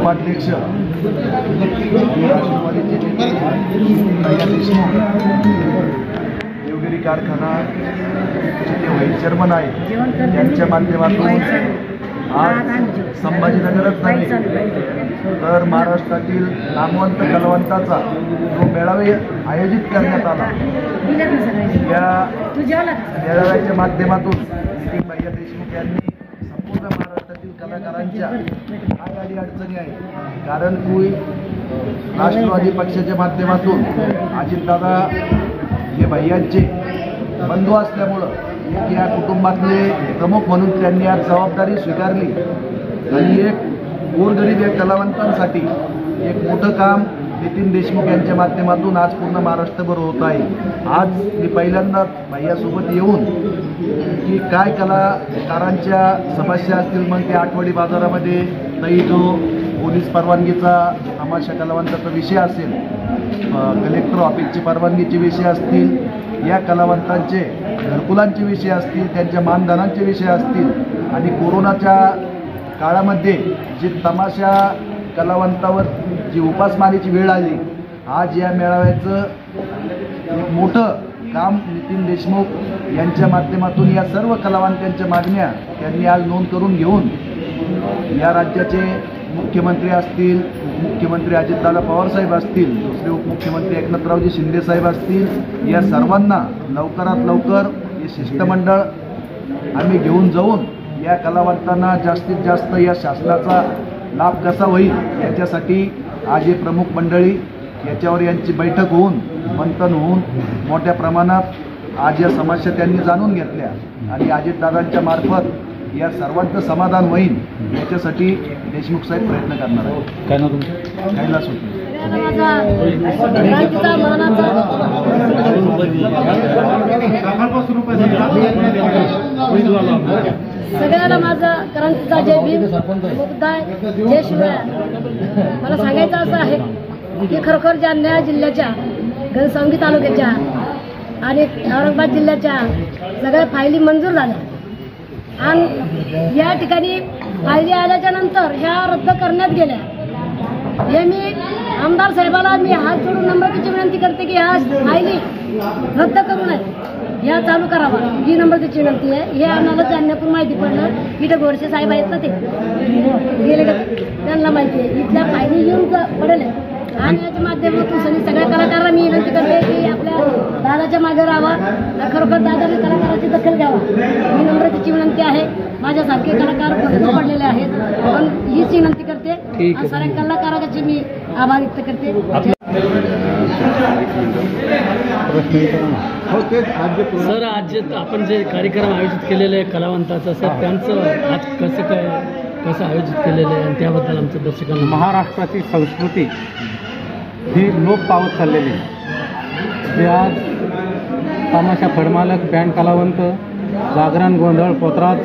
उपाध्यक्ष राष्ट्रवादीचे नेते भैया देशमुख, देवगिरी कारखाना जे व्हाईस चेअरमन आहे यांच्या माध्यमातून आज संभाजीनगरच नाही तर महाराष्ट्रातील नामवंत कलावंताचा जो मेळावा आयोजित करण्यात आला, या मेळाव्याच्या माध्यमातून भैया देशमुख यांनी संपूर्ण महाराष्ट्रातील कलाकारांच्या काय अडी अडचणी आहेत, कारण की राष्ट्रवादी पक्षाच्या माध्यमातून अजितदादा हे भैयांचे बंधू असल्यामुळं या कुटुंबातले प्रमुख म्हणून त्यांनी आज जबाबदारी स्वीकारली आणि एक गोरगरीब या कलावंतांसाठी एक मोठं काम नितीन देशमुख यांच्या माध्यमातून आज पूर्ण महाराष्ट्रभर होत आहे. आज मी पहिल्यांदा भैयासोबत येऊन की काय कलाकारांच्या समस्या असतील, मग ते आठवडी बाजारामध्ये नाही जो पोलीस परवानगीचा तमाशा कलावंताचा विषय असेल, कलेक्टर ऑफिसची परवानगीचे विषय असतील, या कलावंतांचे घरकुलांचे विषय असतील, त्यांच्या मानधनांचे विषय असतील आणि कोरोनाच्या काळामध्ये जी तमाशा कलावंतावर जी उपासमारीची वेळ आली, आज या मेळाव्याचं एक मोठं काम नितीन देशमुख यांच्या माध्यमातून या सर्व कलावंतांच्या मागण्या त्यांनी आज नोंद करून घेऊन या राज्याचे मुख्यमंत्री असतील, उपमुख्यमंत्री अजितदादा पवारसाहेब असतील, दुसरे उपमुख्यमंत्री एकनाथरावजी शिंदेसाहेब असतील, या सर्वांना लवकरात लवकर हे शिष्टमंडळ आम्ही घेऊन जाऊन या कलावंतांना जास्तीत जास्त या शासनाचा लाभ कसा होईल याच्यासाठी आज हे प्रमुख मंडळी याच्यावर यांची बैठक होऊन मंथन होऊन मोठ्या प्रमाणात आज या समस्या त्यांनी जाणून घेतल्या आणि अजितदादांच्या मार्फत या सर्वांचं समाधान होईल याच्यासाठी देशमुख साहेब प्रयत्न करणार आहेत. काय ना तुमचं कैलास होते सगळ्याला माझा क्रांतीचा जय भीम, मुक्ताय, जय शिवराय. मला सांगायचं असं आहे की खरोखर जालना जिल्ह्याच्या घनसावंगी तालुक्याच्या आणि औरंगाबाद जिल्ह्याच्या सगळ्या फायली मंजूर झाल्या आणि या ठिकाणी फायली आल्याच्या नंतर ह्या रद्द करण्यात गेल्या. हे मी आमदार साहेबाला मी हात जोडून नम्रतेची विनंती करते की ह्या फायली रद्द करू नये, या चालू करावा, ही नम्रतेची विनंती आहे. हे आम्हाला जालन्यातून माहिती पडलं, इथं गोरसे साहेब आहेत ना ते गेले का त्यांना माहिती आहे, इथल्या फायली येऊन पडेल आणि याच्या माध्यमातून सगळ्या कलाकारांना मी विनंती करते की आपल्या दादाच्या मागे राहावा, खरोखर दादाने कलाकाराची दखल घ्यावा, ही नम्रतेची विनंती आहे. माझ्यासारखे कलाकार बंद पडलेले आहेत पण हीच विनंती करते. साऱ्या कलाकाराचे मी आभार व्यक्त करते. सर, आज आपण जे कार्यक्रम आयोजित केलेले आहे कलावंताचं, सर त्यांचं आज कसं आयोजित केलेलं आहे आणि त्याबद्दल आमच्या दर्शकांना. महाराष्ट्राची संस्कृती ही लोप पावत चाललेली आहे. जे आज तमाशा, फडमालक, बँड कलावंत, जागरण, गोंधळ, पोतराज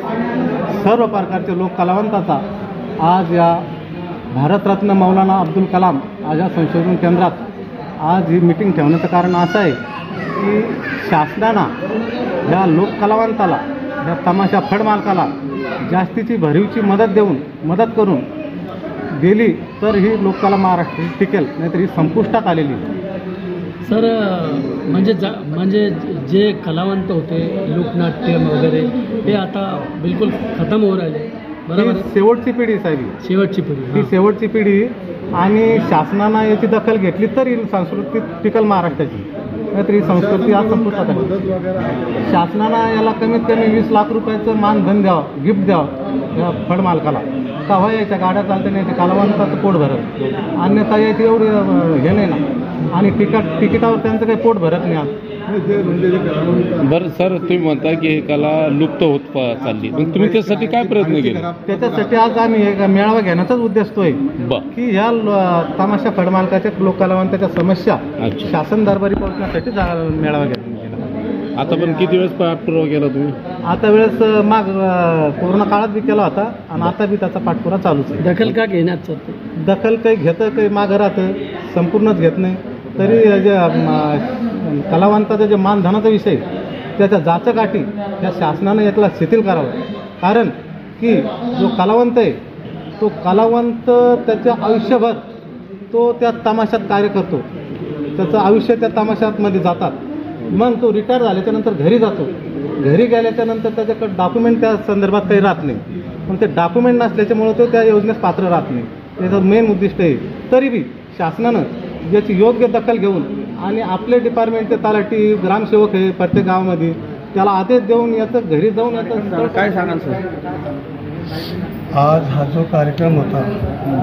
सर्व प्रकारचे लोक कलावंताचा आज या भारतरत्न मौलाना अब्दुल कलाम आझाद संशोधन केंद्रात आज ही मीटिंग ठेवण्याचं कारण असं आहे की शासनानं या लोककलावंताला, या तमाशा फडमालकाला जास्तीची भरीवची मदत करून गेली तर ही लोककला महाराष्ट्र टिकेल, नाहीतर ही संपुष्टात आलेली. सर, म्हणजे जे कलावंत होते लोकनाट्य वगैरे हे आता बिलकुल खतम होऊ राहिले, बरोबर? शेवटची पिढी साहेब, शेवटची पिढी, ही शेवटची पिढी आणि शासनानं याची दखल घेतली तर ही संस्कृती टिकल महाराष्ट्राची, नाहीतर ही संस्कृती आज संपुष्टात आली. शासनानं याला कमीत कमी 20 लाख रुपयाचं मानधन द्यावं, गिफ्ट द्यावं या फडमालकाला, तेव्हा याच्या गाड्या चालते नाही, कलावंताचं पोट भरत, अन्यथा याची एवढी हे नाही ना, आणि तिकिटावर त्यांचं काही पोट भरत नाही आज. बरं सर, तुम्ही म्हणता की हे कला लुप्त होत चालली, मग तुम्ही त्यासाठी काय प्रयत्न केले? त्याच्यासाठी आज आम्ही एक मेळावा घेण्याचाच उद्देश तो आहे की ह्या तमाशा फडमालकाच्या लोककलावंताच्या समस्या शासन दरबारी पोहोचण्यासाठी मेळावा घेतला. आता पण किती वेळेस पाठपुरावा केला तुम्ही? आता वेळेस माग कोरोना काळात बी केला होता आणि आता बी त्याचा पाठपुरावा चालूच आहे. दखल का घेण्याचं? दखल काही घेतं, काही मागं राहतं, संपूर्णच घेत नाही. तरी जे कलावंताचा जे मानधनाचा विषय त्याच्या जाचकाठी या शासनानं यातला शिथिल करावं, कारण की जो कलावंत आहे तो कलावंत त्याच्या आयुष्यभर तो त्या तमाशात कार्य करतो, त्याचं आयुष्य त्या तमाशामध्ये जातात. मग तो रिटायर झाल्याच्यानंतर घरी जातो. घरी गेल्याच्यानंतर त्याच्याकडे डॉक्युमेंट त्या संदर्भात काही राहत नाही. पण ते डॉक्युमेंट नसल्याच्यामुळे तो त्या योजनेस पात्र राहत नाही. त्याचं मेन उद्दिष्ट आहे. तरी बी शासनानं याची योग्य दखल घेऊन आणि आपले डिपार्टमेंटचे तलाठी ग्रामसेवक आहे प्रत्येक गावामध्ये, त्याला आदेश देऊन याचं घरी जाऊन याचं काय सांगाल सर? आज हा जो कार्यक्रम होता,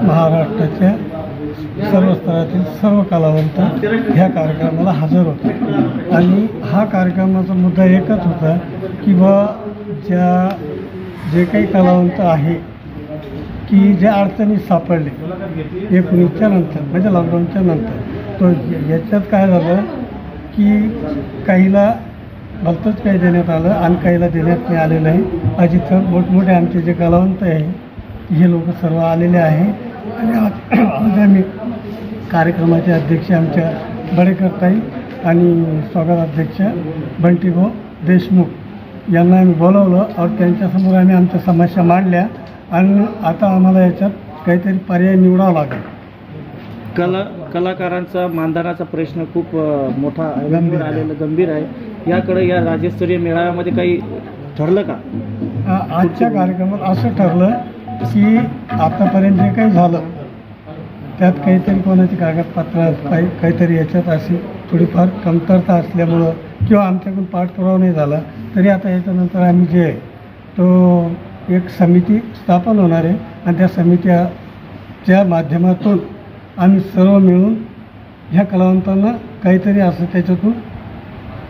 महाराष्ट्राच्या सर्व स्तरातील सर्व कलावंत ह्या कार्यक्रमाला हजर होते. आणि हा कार्यक्रमाचा मुद्दा एकच होता की जे काही कलावंत आहे की ज्या अडचणीत सापडले 19च्या नंतर, म्हणजे लॉकडाऊनच्या नंतर, तो याच्यात काय झालं की काहीला भलतंच काही देण्यात आलं आणि काहीला देण्यात नाही आलेलं आहे. आज इथं मोठमोठे आमचे जे कलावंत आहे हे लोक सर्व आलेले आहे. आणि आज आम्ही कार्यक्रमाचे अध्यक्ष आमच्या बडेकर ताई आणि स्वागत अध्यक्ष बंटीभाऊ देशमुख यांना आम्ही बोलावलं और त्यांच्यासमोर आम्ही आमच्या समस्या मांडल्या आणि आता आम्हाला याच्यात काहीतरी पर्याय निवडावा लागेल. कलाकारांचा मानधनाचा प्रश्न खूप मोठा गंभीर आहे. याकडे या राज्यस्तरीय मेळाव्यामध्ये काही ठरलं का? आजच्या कार्यक्रमात असं ठरलं की आतापर्यंत जे काही झालं त्यात काहीतरी कोणाची कागदपत्र काहीतरी याच्यात अशी थोडीफार कमतरता असल्यामुळं किंवा आमच्याकडून पाठपुरावा नाही झाला तरी आता याच्यानंतर आम्ही जे आहे तो एक समिती स्थापन होणार आहे आणि त्या समितीच्या माध्यमातून आम्ही सर्व मिळून ह्या कलावंतांना काहीतरी असं त्याच्यातून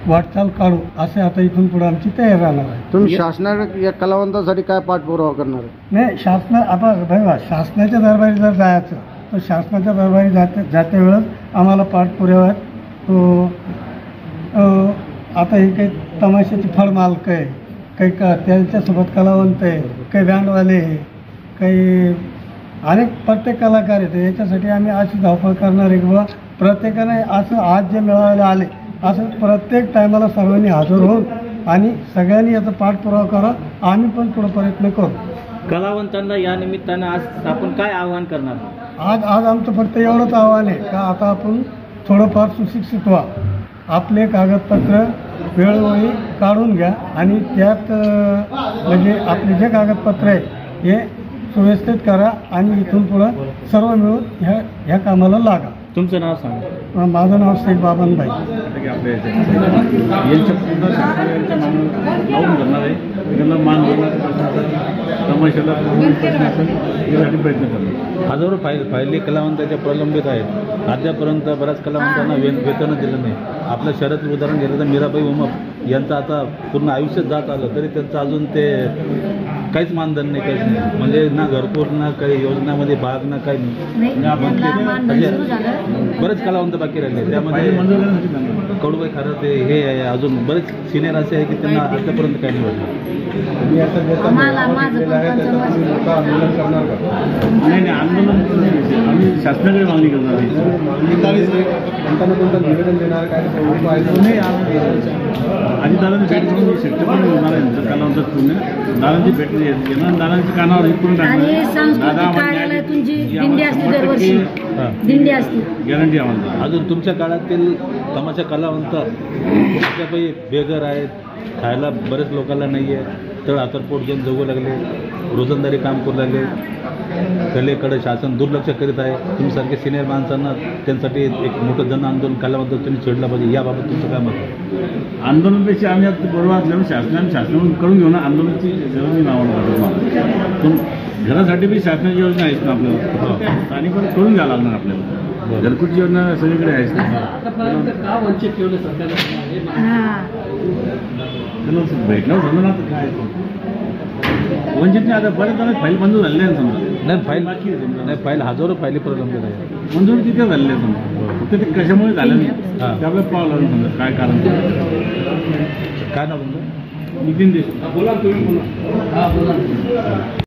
वाटचाल काढू असे आता इथून पुढे आमची तयारी राहणार आहे. तुम्ही शासनाने या कलावंतांसाठी काय पाठपुरावा करणार आहे? नाही, आता बघा, शासनाच्या दरबारी जर जायचं तर शासनाच्या दरबारी जाते वेळेस आम्हाला पाठपुरावा तो आता हे काही तमाशाची फळमालक आहे, काही त्यांच्यासोबत कलावंत आहे, काही बँडवाले आहे, काही अनेक प्रत्येक कलाकार आहेत. याच्यासाठी आम्ही अशी धावपळ करणार आहे की बाबा प्रत्येकाने असं आज जे मेळाव्याला आले असं प्रत्येक टायमाला सर्वांनी हजर होऊन आणि सगळ्यांनी याचा पाठपुरावा करा. आम्ही पण थोडं प्रयत्न करू. कलावंतांना या निमित्तानं आज आपण काय आवाहन करणार? आज आमचं फक्त एवढंच आव्हान आहे का आता आपण थोडंफार सुशिक्षित व्हा, आपले कागदपत्र वेळोवेळी काढून घ्या आणि त्यात म्हणजे आपले जे कागदपत्र आहे हे सुव्यवस्थित करा आणि इथून पुढं सर्व मिळून ह्या कामाला लागा. तुमचं नाव सांगा. माझं नाव शेख बाबनभाई. हजारो फायली कलावंताच्या प्रलंबित आहेत. अद्यापर्यंत बऱ्याच कलावंतांना वेतन दिलं नाही. आपल्या शहरातील उदाहरण घेतलं तर मीराबाई उमप यांचं आता पूर्ण आयुष्यात जात आलं तरी त्यांचं अजून ते काहीच मानधन नाही, काहीच नाही. म्हणजे ना घरकुल ना काही योजनामध्ये भाग ना काही नाही. बरेच कलावंत बाकी राहिले. त्यामध्ये कडूबाई खरं ते हे आहे. अजून बरेच सिनियर असे आहे की त्यांना आतापर्यंत काही नाही वाटलं. नाही आंदोलन आम्ही शासनाकडे मागणी करणार निवेदन देणार काय आधी दादांची भेट करून शक्य पण होणार आहे. कलावंत पूर्ण दादांची भेट येणार, दादांची कानावर हे करून गॅरंटी आम्हाला. अजून तुमच्या काळातील तमाशा कलावंत त्याच्यापैकी बेघर आहेत, खायला बरेच लोकांना नाही आहे, तर आतरपोट घेऊन जगू लागले, रोजंदारी काम करू लागले. कलेकडे शासन दुर्लक्ष करीत आहे. तुमच्यासारखे सिनियर माणसांना त्यांसाठी एक मोठं जन आंदोलन कलाबद्दल तुम्ही छेडलं पाहिजे. याबाबत तुमचं काय मत आहे? आंदोलनापेक्षा आम्ही आता बरोबर असल्यामुळे शासनाकडून करून घेऊ ना आंदोलनाची गरज नावाला. पण घरासाठी बी शासनाची योजना आहेच ना आपल्याला, आणि पण करून घ्यावं लागणार आपल्याला. घरकुलची योजना सगळीकडे आहेच ना. भेटणार समजा ना काय वंचितने आता बरेच जण फाईल मंजूर झालेले आहे समजा. नाही फाईल बाकी नाही, फाईल हजारो फायली प्रलंबित आहे. मंजूर तिथे झालेले आहे समजा. फक्त ते कशामुळे झालं नाही ते आपल्याला पाहावं लागेल समजा काय कारण. काय नाव तुमचं? नितीन देशमुख. बोला तुम्ही बोला.